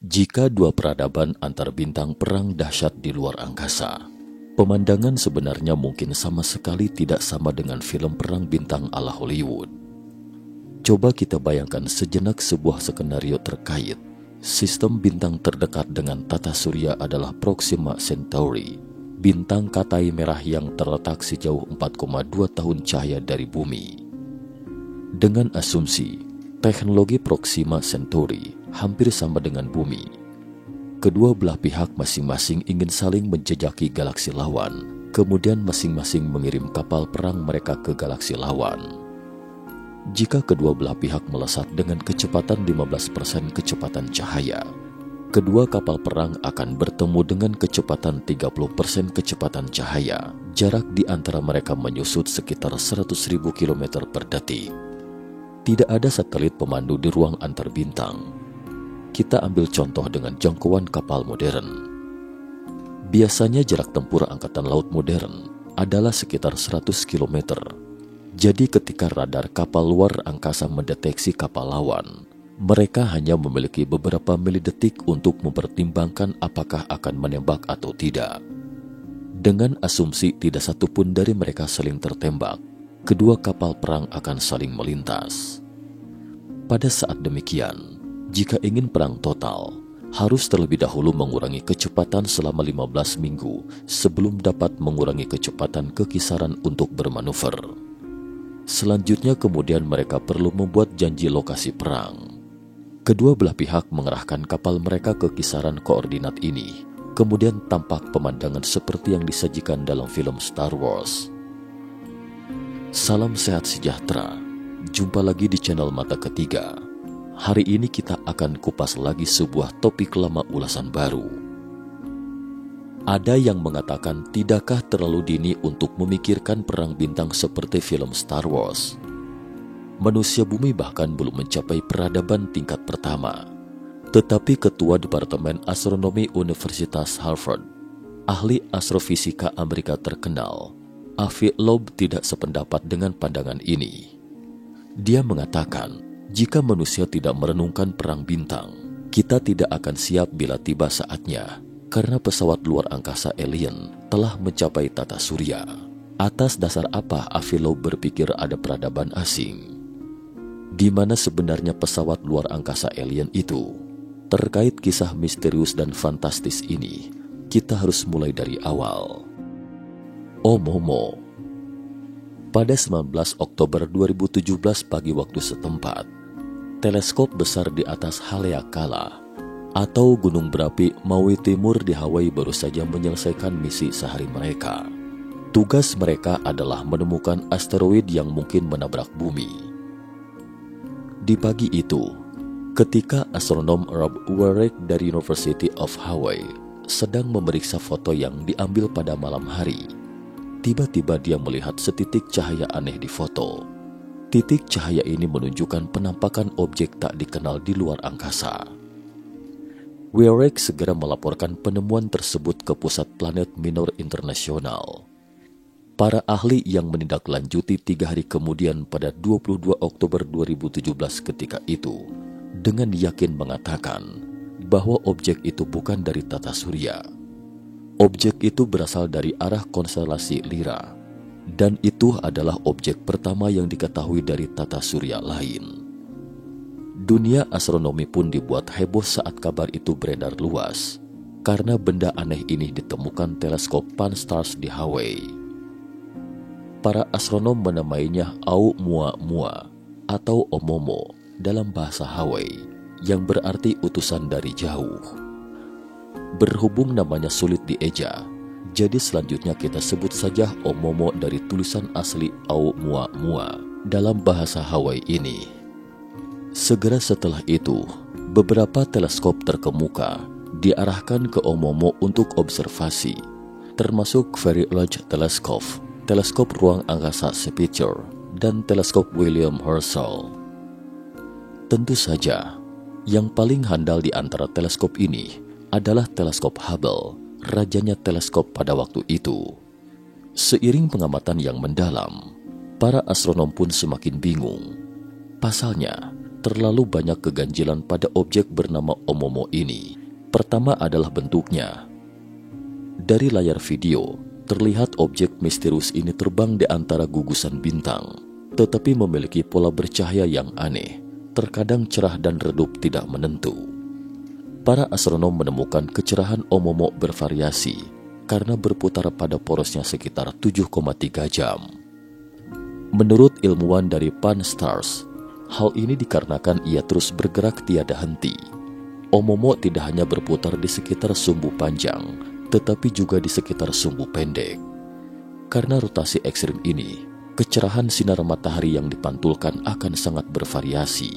Jika dua peradaban antar bintang perang dahsyat di luar angkasa, pemandangan sebenarnya mungkin sama sekali tidak sama dengan film perang bintang ala Hollywood. Coba kita bayangkan sejenak sebuah skenario terkait. Sistem bintang terdekat dengan tata surya adalah Proxima Centauri, bintang katai merah yang terletak sejauh 4,2 tahun cahaya dari bumi. Dengan asumsi teknologi Proxima Centauri hampir sama dengan bumi, kedua belah pihak masing-masing ingin saling menjejaki galaksi lawan, kemudian masing-masing mengirim kapal perang mereka ke galaksi lawan. Jika kedua belah pihak melesat dengan kecepatan 15% kecepatan cahaya, kedua kapal perang akan bertemu dengan kecepatan 30% kecepatan cahaya. Jarak di antara mereka menyusut sekitar 100.000 km per detik. Tidak ada satelit pemandu di ruang antar bintang. Kita ambil contoh dengan jangkauan kapal modern. Biasanya jarak tempur angkatan laut modern adalah sekitar 100 km. Jadi ketika radar kapal luar angkasa mendeteksi kapal lawan, mereka hanya memiliki beberapa milidetik untuk mempertimbangkan apakah akan menembak atau tidak. Dengan asumsi tidak satupun dari mereka saling tertembak, kedua kapal perang akan saling melintas. Pada saat demikian, jika ingin perang total, harus terlebih dahulu mengurangi kecepatan selama 15 minggu sebelum dapat mengurangi kecepatan ke kisaran untuk bermanuver. Selanjutnya kemudian mereka perlu membuat janji lokasi perang. Kedua belah pihak mengerahkan kapal mereka ke kisaran koordinat ini. Kemudian tampak pemandangan seperti yang disajikan dalam film Star Wars. Salam sehat sejahtera. Jumpa lagi di channel Mata Ketiga. Hari ini kita akan kupas lagi sebuah topik lama ulasan baru. Ada yang mengatakan tidakkah terlalu dini untuk memikirkan perang bintang seperti film Star Wars? Manusia bumi bahkan belum mencapai peradaban tingkat pertama. Tetapi Ketua Departemen Astronomi Universitas Harvard, ahli astrofisika Amerika terkenal, Avi Loeb tidak sependapat dengan pandangan ini. Dia mengatakan, jika manusia tidak merenungkan perang bintang, kita tidak akan siap bila tiba saatnya, karena pesawat luar angkasa alien telah mencapai tata surya. Atas dasar apa Avi Loeb berpikir ada peradaban asing? Di mana sebenarnya pesawat luar angkasa alien itu? Terkait kisah misterius dan fantastis ini, kita harus mulai dari awal. Oumuamua. Pada 19 Oktober 2017 pagi waktu setempat, teleskop besar di atas Haleakala atau gunung berapi Maui Timur di Hawaii baru saja menyelesaikan misi sehari mereka. Tugas mereka adalah menemukan asteroid yang mungkin menabrak bumi. Di pagi itu, ketika astronom Rob Warwick dari University of Hawaii sedang memeriksa foto yang diambil pada malam hari, tiba-tiba dia melihat setitik cahaya aneh di foto. Titik cahaya ini menunjukkan penampakan objek tak dikenal di luar angkasa. Warwick segera melaporkan penemuan tersebut ke Pusat Planet Minor Internasional. Para ahli yang menindaklanjuti 3 hari kemudian pada 22 Oktober 2017 ketika itu dengan yakin mengatakan bahwa objek itu bukan dari tata surya. Objek itu berasal dari arah konstelasi Lyra, dan itu adalah objek pertama yang diketahui dari tata surya lain. Dunia astronomi pun dibuat heboh saat kabar itu beredar luas, karena benda aneh ini ditemukan teleskop Pan-STARRS di Hawaii. Para astronom menamainya Oumuamua atau Oumuamua dalam bahasa Hawaii, yang berarti utusan dari jauh. Berhubung namanya sulit dieja, jadi selanjutnya kita sebut saja Oumuamua dari tulisan asli Oumuamua dalam bahasa Hawaii ini. Segera setelah itu, beberapa teleskop terkemuka diarahkan ke Oumuamua untuk observasi, termasuk Very Large Telescope, teleskop ruang angkasa Spitzer, dan teleskop William Herschel. Tentu saja, yang paling handal di antara teleskop ini adalah teleskop Hubble, rajanya teleskop pada waktu itu. Seiring pengamatan yang mendalam, para astronom pun semakin bingung. Pasalnya, terlalu banyak keganjilan pada objek bernama Oumuamua ini, Pertama adalah bentuknya. Dari layar video, terlihat objek misterius ini terbang di antara gugusan bintang, tetapi memiliki pola bercahaya yang aneh, terkadang cerah dan redup tidak menentu. Para astronom menemukan kecerahan Oumuamua bervariasi karena berputar pada porosnya sekitar 7,3 jam. Menurut ilmuwan dari Pan-STARRS, hal ini dikarenakan ia terus bergerak tiada henti. Oumuamua tidak hanya berputar di sekitar sumbu panjang, tetapi juga di sekitar sumbu pendek. Karena rotasi ekstrim ini, kecerahan sinar matahari yang dipantulkan akan sangat bervariasi.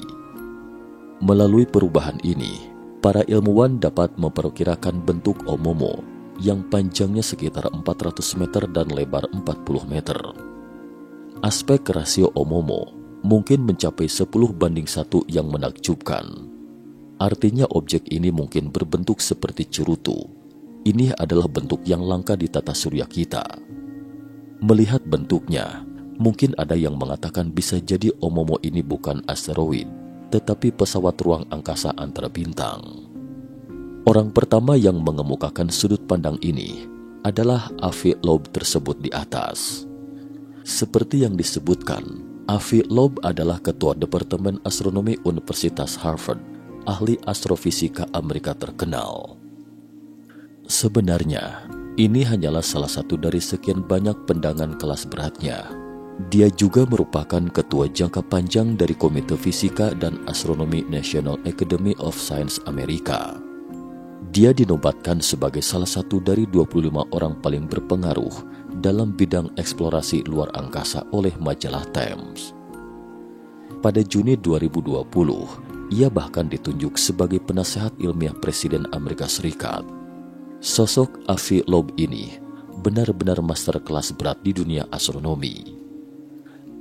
Melalui perubahan ini, para ilmuwan dapat memperkirakan bentuk Oumuamua yang panjangnya sekitar 400 meter dan lebar 40 meter. Aspek rasio Oumuamua mungkin mencapai 10:1 yang menakjubkan. Artinya objek ini mungkin berbentuk seperti cerutu. Ini adalah bentuk yang langka di tata surya kita. Melihat bentuknya, mungkin ada yang mengatakan bisa jadi Oumuamua ini bukan asteroid, tetapi pesawat ruang angkasa antara bintang. Orang pertama yang mengemukakan sudut pandang ini adalah Avi Loeb tersebut di atas. Seperti yang disebutkan, Avi Loeb adalah Ketua Departemen Astronomi Universitas Harvard, ahli astrofisika Amerika terkenal. Sebenarnya, ini hanyalah salah satu dari sekian banyak pendangan kelas beratnya. Dia juga merupakan ketua jangka panjang dari Komite Fisika dan Astronomi National Academy of Science Amerika. Dia dinobatkan sebagai salah satu dari 25 orang paling berpengaruh dalam bidang eksplorasi luar angkasa oleh majalah Times. Pada Juni 2020, ia bahkan ditunjuk sebagai penasehat ilmiah Presiden Amerika Serikat. Sosok Avi Loeb ini benar-benar master kelas berat di dunia astronomi.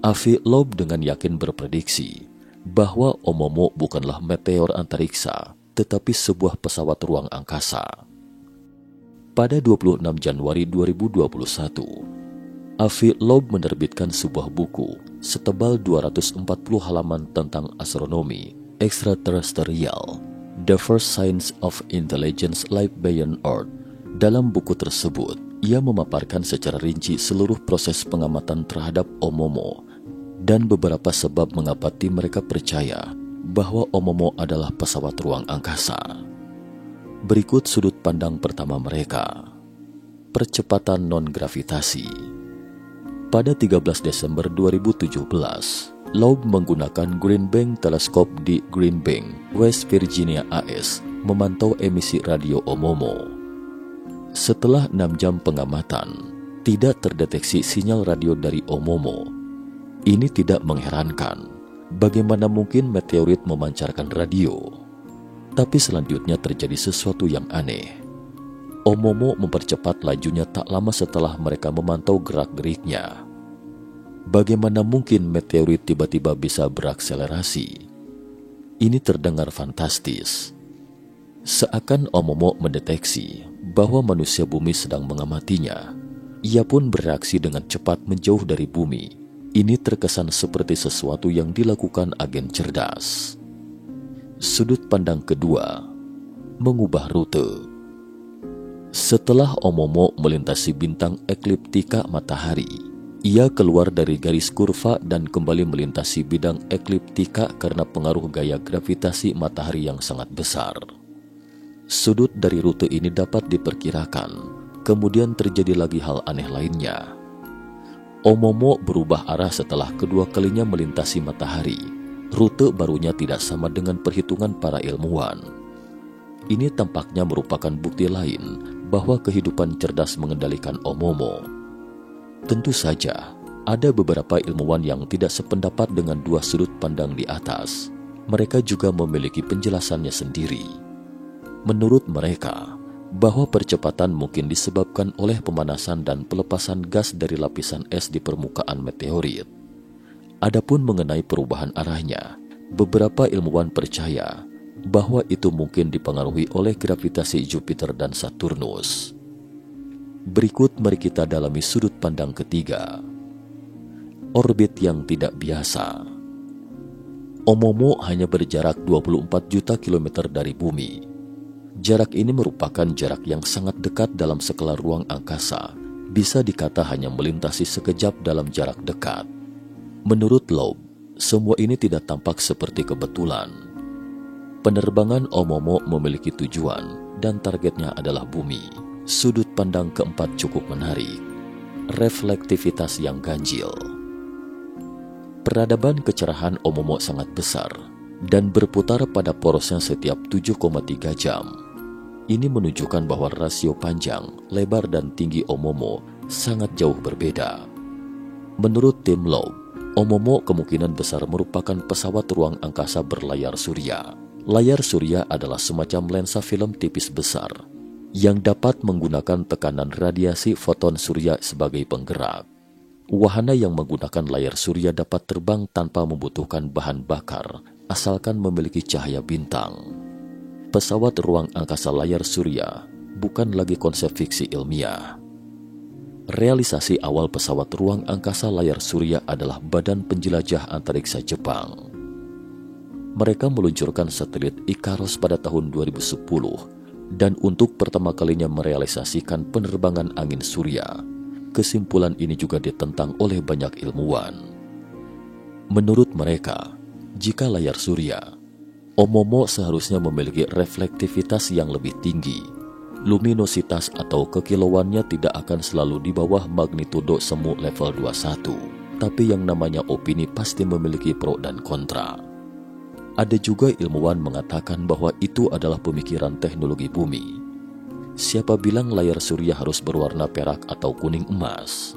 Avi Loeb dengan yakin berprediksi bahwa Oumuamua bukanlah meteor antariksa, tetapi sebuah pesawat ruang angkasa. Pada 26 Januari 2021, Avi Loeb menerbitkan sebuah buku setebal 240 halaman tentang astronomi extraterrestrial, The First Signs of Intelligent Life Beyond Earth. Dalam buku tersebut, ia memaparkan secara rinci seluruh proses pengamatan terhadap Oumuamua dan beberapa sebab mengapa tim mereka percaya bahwa Oumuamua adalah pesawat ruang angkasa. Berikut sudut pandang pertama mereka. Percepatan non-gravitasi. Pada 13 Desember 2017, Loeb menggunakan Green Bank Teleskop di Green Bank, West Virginia AS, memantau emisi radio Oumuamua. Setelah 6 jam pengamatan, tidak terdeteksi sinyal radio dari Oumuamua. Ini tidak mengherankan. Bagaimana mungkin meteorit memancarkan radio? Tapi selanjutnya terjadi sesuatu yang aneh. Oumuamua mempercepat lajunya tak lama setelah mereka memantau gerak-geriknya. Bagaimana mungkin meteorit tiba-tiba bisa berakselerasi? Ini terdengar fantastis. Seakan Oumuamua mendeteksi bahwa manusia bumi sedang mengamatinya. Ia pun bereaksi dengan cepat menjauh dari bumi. Ini terkesan seperti sesuatu yang dilakukan agen cerdas. Sudut pandang kedua, mengubah rute. Setelah Oumuamua melintasi bintang ekliptika matahari, ia keluar dari garis kurva dan kembali melintasi bidang ekliptika karena pengaruh gaya gravitasi matahari yang sangat besar. Sudut dari rute ini dapat diperkirakan, kemudian terjadi lagi hal aneh lainnya. Oumuamua berubah arah setelah kedua kalinya melintasi matahari. Rute barunya tidak sama dengan perhitungan para ilmuwan. Ini tampaknya merupakan bukti lain bahwa kehidupan cerdas mengendalikan Oumuamua. Tentu saja, ada beberapa ilmuwan yang tidak sependapat dengan dua sudut pandang di atas. Mereka juga memiliki penjelasannya sendiri. Menurut mereka, bahwa percepatan mungkin disebabkan oleh pemanasan dan pelepasan gas dari lapisan es di permukaan meteorit. Adapun mengenai perubahan arahnya, beberapa ilmuwan percaya bahwa itu mungkin dipengaruhi oleh gravitasi Jupiter dan Saturnus. Berikut mari kita dalami sudut pandang ketiga. Orbit yang tidak biasa. Oumuamua hanya berjarak 24 juta kilometer dari bumi. Jarak ini merupakan jarak yang sangat dekat dalam skala ruang angkasa, bisa dikata hanya melintasi sekejap dalam jarak dekat. Menurut Loeb, semua ini tidak tampak seperti kebetulan. Penerbangan Oumuamua memiliki tujuan dan targetnya adalah bumi. Sudut pandang keempat cukup menarik. Reflektivitas yang ganjil. Peradaban kecerahan Oumuamua sangat besar dan berputar pada porosnya setiap 7,3 jam. Ini menunjukkan bahwa rasio panjang, lebar, dan tinggi Oumuamua sangat jauh berbeda. Menurut tim Loeb, Oumuamua kemungkinan besar merupakan pesawat ruang angkasa berlayar surya. Layar surya adalah semacam lensa film tipis besar yang dapat menggunakan tekanan radiasi foton surya sebagai penggerak. Wahana yang menggunakan layar surya dapat terbang tanpa membutuhkan bahan bakar, asalkan memiliki cahaya bintang. Pesawat ruang angkasa layar surya bukan lagi konsep fiksi ilmiah. Realisasi awal pesawat ruang angkasa layar surya adalah Badan Penjelajah Antariksa Jepang. Mereka meluncurkan satelit Icarus pada tahun 2010 dan untuk pertama kalinya merealisasikan penerbangan angin surya. Kesimpulan ini juga ditentang oleh banyak ilmuwan. Menurut mereka, jika layar surya, Oumuamua seharusnya memiliki reflektivitas yang lebih tinggi. Luminositas atau kekilauannya tidak akan selalu di bawah magnitudo semu level 21, tapi yang namanya opini pasti memiliki pro dan kontra. Ada juga ilmuwan mengatakan bahwa itu adalah pemikiran teknologi bumi. Siapa bilang layar surya harus berwarna perak atau kuning emas?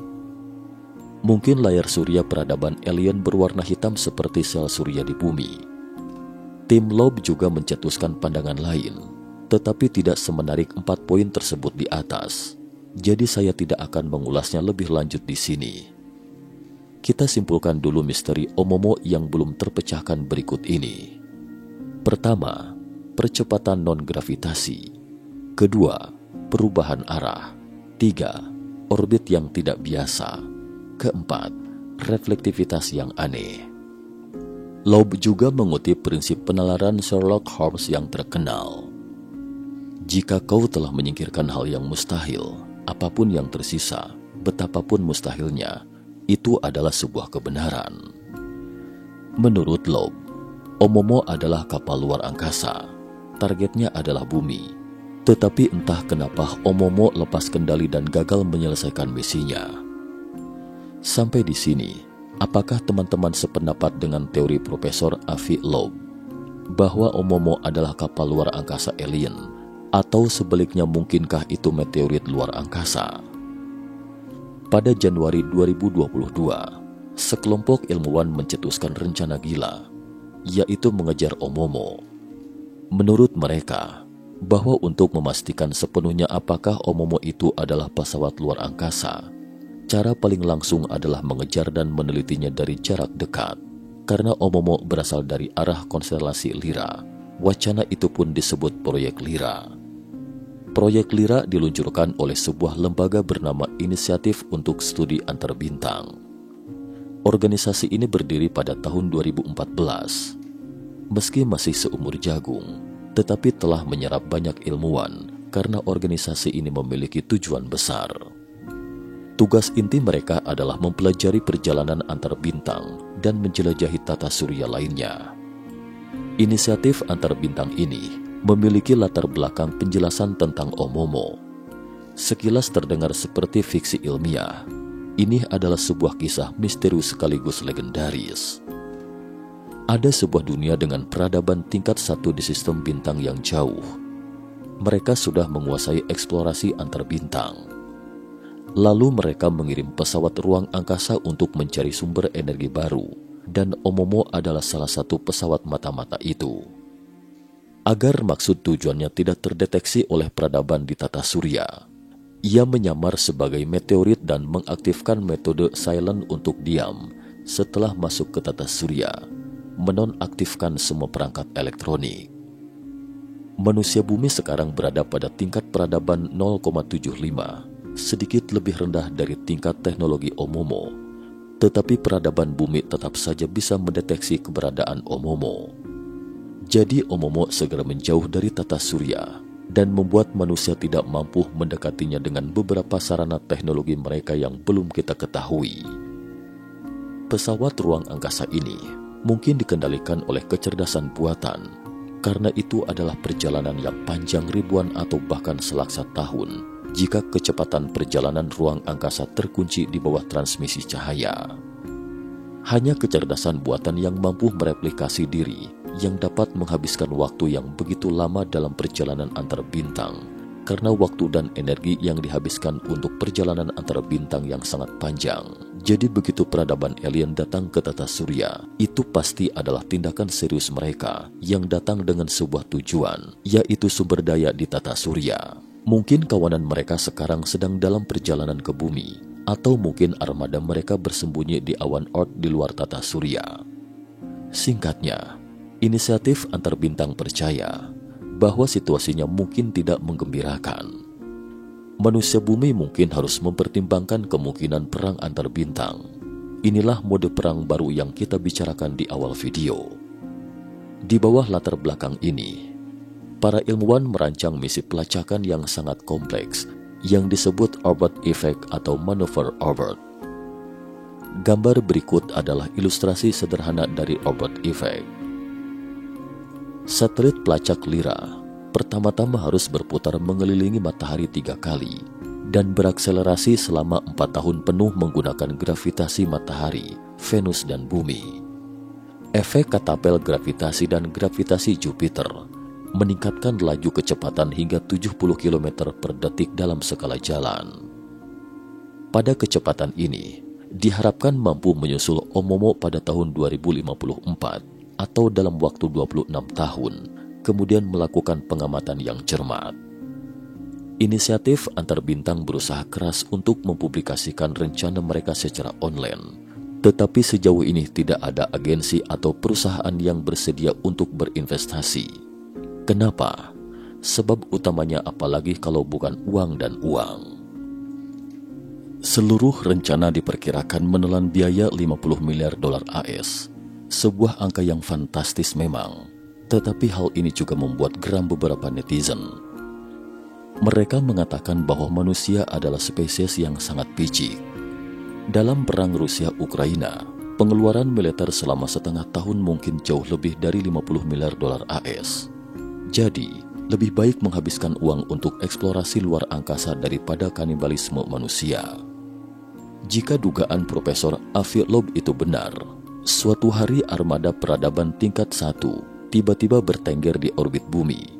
Mungkin layar surya peradaban alien berwarna hitam seperti sel surya di bumi. Tim Loeb juga mencetuskan pandangan lain, tetapi tidak semenarik 4 poin tersebut di atas. Jadi saya tidak akan mengulasnya lebih lanjut di sini. Kita simpulkan dulu misteri Oumuamua yang belum terpecahkan berikut ini. Pertama, percepatan non-gravitasi. Kedua, perubahan arah. 3, orbit yang tidak biasa. Keempat, reflektivitas yang aneh. Loeb juga mengutip prinsip penalaran Sherlock Holmes yang terkenal. Jika kau telah menyingkirkan hal yang mustahil, apapun yang tersisa, betapapun mustahilnya, itu adalah sebuah kebenaran. Menurut Loeb, Oumuamua adalah kapal luar angkasa. Targetnya adalah bumi. Tetapi entah kenapa Oumuamua lepas kendali dan gagal menyelesaikan misinya. Sampai di sini, apakah teman-teman sependapat dengan teori Profesor Avi Loeb bahwa Oumuamua adalah kapal luar angkasa alien? Atau sebaliknya, mungkinkah itu meteorit luar angkasa? Pada Januari 2022, sekelompok ilmuwan mencetuskan rencana gila, yaitu mengejar Oumuamua. Menurut mereka, bahwa untuk memastikan sepenuhnya apakah Oumuamua itu adalah pesawat luar angkasa, cara paling langsung adalah mengejar dan menelitinya dari jarak dekat. Karena Oumuamua berasal dari arah konstelasi Lyra, wacana itu pun disebut Proyek Lyra. Proyek Lyra diluncurkan oleh sebuah lembaga bernama Inisiatif untuk Studi Antarbintang. Organisasi ini berdiri pada tahun 2014. Meski masih seumur jagung, tetapi telah menyerap banyak ilmuwan karena organisasi ini memiliki tujuan besar. Tugas inti mereka adalah mempelajari perjalanan antar bintang dan menjelajahi tata surya lainnya. Inisiatif antar bintang ini memiliki latar belakang penjelasan tentang Oumuamua. Sekilas terdengar seperti fiksi ilmiah, ini adalah sebuah kisah misterius sekaligus legendaris. Ada sebuah dunia dengan peradaban tingkat 1 di sistem bintang yang jauh. Mereka sudah menguasai eksplorasi antar bintang. Lalu mereka mengirim pesawat ruang angkasa untuk mencari sumber energi baru, dan Oumuamua adalah salah satu pesawat mata-mata itu. Agar maksud tujuannya tidak terdeteksi oleh peradaban di tata surya, ia menyamar sebagai meteorit dan mengaktifkan metode silent untuk diam setelah masuk ke tata surya, menonaktifkan semua perangkat elektronik. Manusia bumi sekarang berada pada tingkat peradaban 0,75, sedikit lebih rendah dari tingkat teknologi Oumuamua, tetapi peradaban bumi tetap saja bisa mendeteksi keberadaan Oumuamua. Jadi Oumuamua segera menjauh dari tata surya dan membuat manusia tidak mampu mendekatinya dengan beberapa sarana teknologi mereka yang belum kita ketahui. Pesawat ruang angkasa ini mungkin dikendalikan oleh kecerdasan buatan, karena itu adalah perjalanan yang panjang ribuan atau bahkan selaksa tahun jika kecepatan perjalanan ruang angkasa terkunci di bawah transmisi cahaya. Hanya kecerdasan buatan yang mampu mereplikasi diri yang dapat menghabiskan waktu yang begitu lama dalam perjalanan antar bintang, karena waktu dan energi yang dihabiskan untuk perjalanan antar bintang yang sangat panjang. Jadi begitu peradaban alien datang ke tata surya, itu pasti adalah tindakan serius mereka yang datang dengan sebuah tujuan, yaitu sumber daya di tata surya. Mungkin kawanan mereka sekarang sedang dalam perjalanan ke bumi, atau mungkin armada mereka bersembunyi di awan Oort di luar tata surya. Singkatnya, inisiatif antar bintang percaya bahwa situasinya mungkin tidak menggembirakan. Manusia bumi mungkin harus mempertimbangkan kemungkinan perang antar bintang. Inilah mode perang baru yang kita bicarakan di awal video. Di bawah latar belakang ini, para ilmuwan merancang misi pelacakan yang sangat kompleks yang disebut Orbit Effect atau Manuver Orbit. Gambar berikut adalah ilustrasi sederhana dari Orbit Effect. Satelit pelacak Lyra pertama-tama harus berputar mengelilingi matahari 3 kali dan berakselerasi selama 4 tahun penuh menggunakan gravitasi matahari, Venus, dan bumi. Efek katapel gravitasi dan gravitasi Jupiter meningkatkan laju kecepatan hingga 70 km per detik dalam skala jalan. Pada kecepatan ini, diharapkan mampu menyusul Oumuamua pada tahun 2054 atau dalam waktu 26 tahun, kemudian melakukan pengamatan yang cermat. Inisiatif antar bintang berusaha keras untuk mempublikasikan rencana mereka secara online, tetapi sejauh ini tidak ada agensi atau perusahaan yang bersedia untuk berinvestasi. Kenapa? Sebab utamanya apalagi kalau bukan uang dan uang. Seluruh rencana diperkirakan menelan biaya 50 miliar dolar AS, sebuah angka yang fantastis memang. Tetapi hal ini juga membuat geram beberapa netizen. Mereka mengatakan bahwa manusia adalah spesies yang sangat picik. Dalam perang Rusia-Ukraina, pengeluaran militer selama setengah tahun mungkin jauh lebih dari 50 miliar dolar AS. Jadi, lebih baik menghabiskan uang untuk eksplorasi luar angkasa daripada kanibalisme manusia. Jika dugaan Profesor Avi Loeb itu benar, suatu hari armada peradaban tingkat 1 tiba-tiba bertengger di orbit bumi,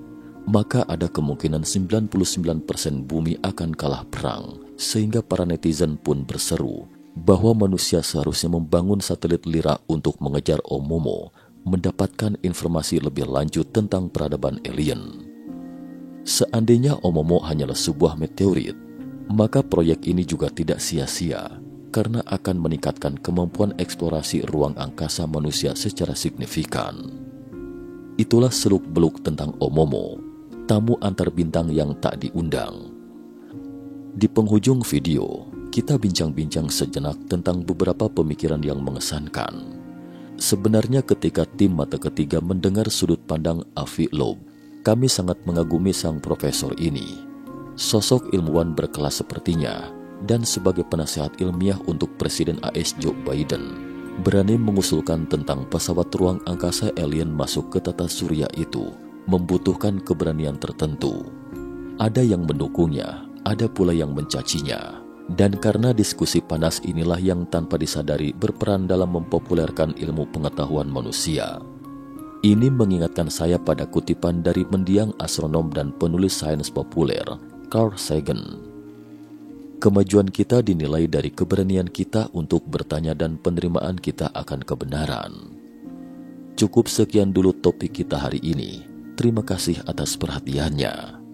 maka ada kemungkinan 99% bumi akan kalah perang, sehingga para netizen pun berseru bahwa manusia seharusnya membangun satelit Lyra untuk mengejar Oumuamua, mendapatkan informasi lebih lanjut tentang peradaban alien. Seandainya Oumuamua hanyalah sebuah meteorit, maka proyek ini juga tidak sia-sia, karena akan meningkatkan kemampuan eksplorasi ruang angkasa manusia secara signifikan. Itulah seluk-beluk tentang Oumuamua, tamu antar bintang yang tak diundang. Di penghujung video, kita bincang-bincang sejenak tentang beberapa pemikiran yang mengesankan. Sebenarnya ketika tim mata ketiga mendengar sudut pandang Avi Loeb, kami sangat mengagumi sang profesor ini. Sosok ilmuwan berkelas sepertinya, dan sebagai penasehat ilmiah untuk Presiden AS Joe Biden, berani mengusulkan tentang pesawat ruang angkasa alien masuk ke tata surya itu membutuhkan keberanian tertentu. Ada yang mendukungnya, ada pula yang mencacinya. Dan karena diskusi panas inilah yang tanpa disadari berperan dalam mempopulerkan ilmu pengetahuan manusia. Ini mengingatkan saya pada kutipan dari mendiang astronom dan penulis sains populer, Carl Sagan. Kemajuan kita dinilai dari keberanian kita untuk bertanya dan penerimaan kita akan kebenaran. Cukup sekian dulu topik kita hari ini. Terima kasih atas perhatiannya.